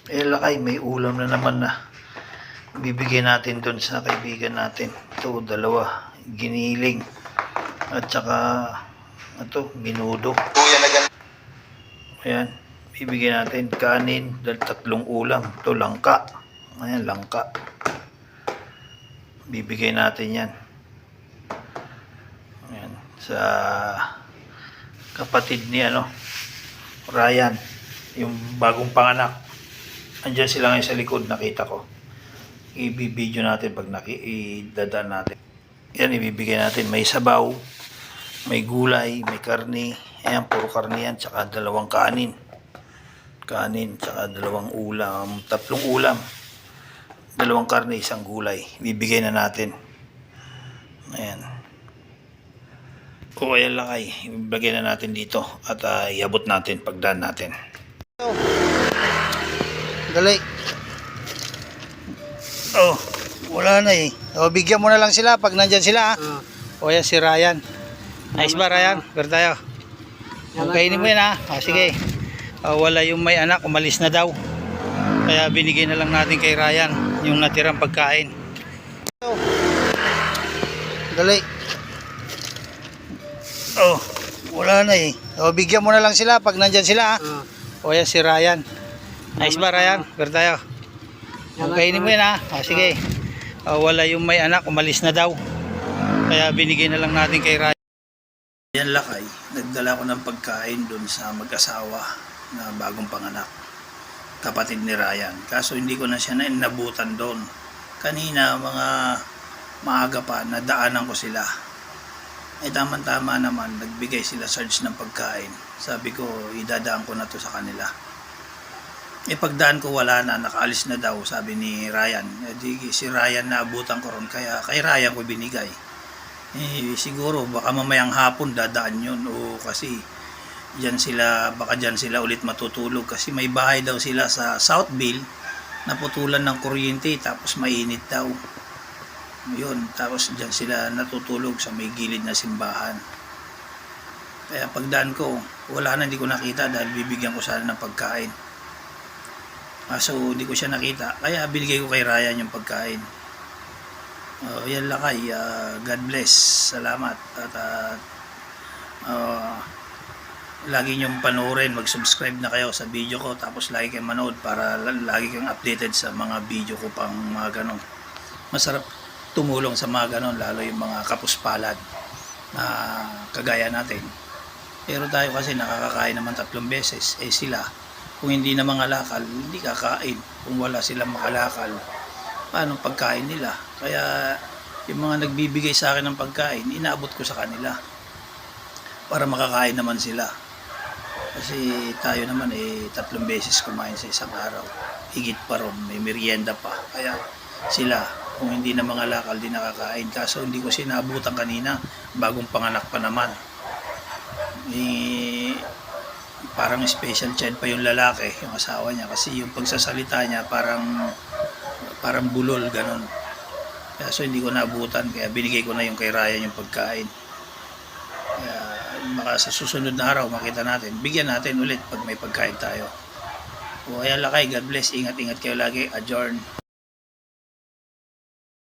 Lakay, may ulam na naman na bibigyan natin doon sa kaibigan natin. Ito, dalawa, giniling at saka ito, minudo. Ayan, bibigyan natin kanin, tatlong ulam. Ito, langka. Ayan, langka. Bibigyan natin yan. Ayan, sa kapatid ni Ryan, yung bagong panganak. Andiyan sila ngayon sa likod, nakita ko. I-video natin pag idadaan natin. Yan, ibibigay natin. May sabaw, may gulay, may karni. Ayan, puro karni yan. Tsaka dalawang kanin. Kanin, tsaka dalawang ulam. Tatlong ulam. Dalawang karni, isang gulay. Ibibigay na natin. Ayan. O ayan lang ay. Ibibigay na natin dito. At iabot natin pagdaan natin. Dali. Oh, wala na eh. O, bigyan mo na lang sila pag nandyan sila. O yan si Ryan. Nice ba Ryan? Pero tayo. Kainin mo yan ha. Sige. Wala yung may anak, umalis na daw. Kaya binigay na lang natin kay Ryan yung natirang pagkain. Dali. Oh, wala na eh. O, bigyan mo na lang sila pag nandyan sila ha. O yan si Ryan. Nice ba Ryan? Pero tayo. Kainin mo yan ha. Sige. Wala yung may anak, umalis na daw. Kaya binigay na lang natin kay Ryan. Yan lakay. Nagdala ko ng pagkain doon sa mag-asawa na bagong panganak. Kapatid ni Ryan. Kaso hindi ko na siya nainabutan doon. Kanina mga maaga pa, nadaanan ko sila. Tama-tama naman, nagbigay sila charge ng pagkain. Sabi ko, idadaan ko na to sa kanila. Pagdaan ko wala na, nakaalis na daw, sabi ni Ryan. Si Ryan naabutan ko ron, kaya kay Ryan ko binigay. Siguro baka mamayang hapon dadaan yun, o kasi baka dyan sila ulit matutulog, kasi may bahay daw sila sa Southville, naputulan ng kuryente, tapos mainit daw. Yun, tapos dyan sila natutulog sa may gilid na simbahan. Kaya pagdaan ko, wala na, hindi ko nakita dahil bibigyan ko sana ng pagkain. So hindi ko siya nakita, kaya binigay ko kay Ryan yung pagkain. Yan lakay. God bless, salamat. At lagi nyong panoorin, mag-subscribe na kayo sa video ko, tapos lagi kayong manood para lagi kayong updated sa mga video ko pang mga ganon. Masarap tumulong sa mga ganon, lalo yung mga kapuspalad na kagaya natin. Pero tayo kasi nakakakain naman 3 beses, sila kung hindi na mangalakal, hindi kakain. Kung wala silang makalakal, paano pagkain nila? Kaya yung mga nagbibigay sa akin ng pagkain, inaabot ko sa kanila para makakain naman sila. Kasi tayo naman 3 beses kumain sa isang araw. Higit pa ron, may merienda pa. Kaya sila, kung hindi na mangalakal, di nakakain. Kaso hindi ko sinabutan kanina, bagong panganak pa naman. Parang special child pa yung lalaki, yung asawa niya, kasi yung pagsasalita niya parang bulol ganon. Kaya so hindi ko naabutan, kaya binigay ko na yung kay Ryan yung pagkain. Kaya baka sa susunod na araw makita natin, bigyan natin ulit pag may pagkain tayo. O ayan lakay, God bless, ingat-ingat kayo lagi. Adjourn.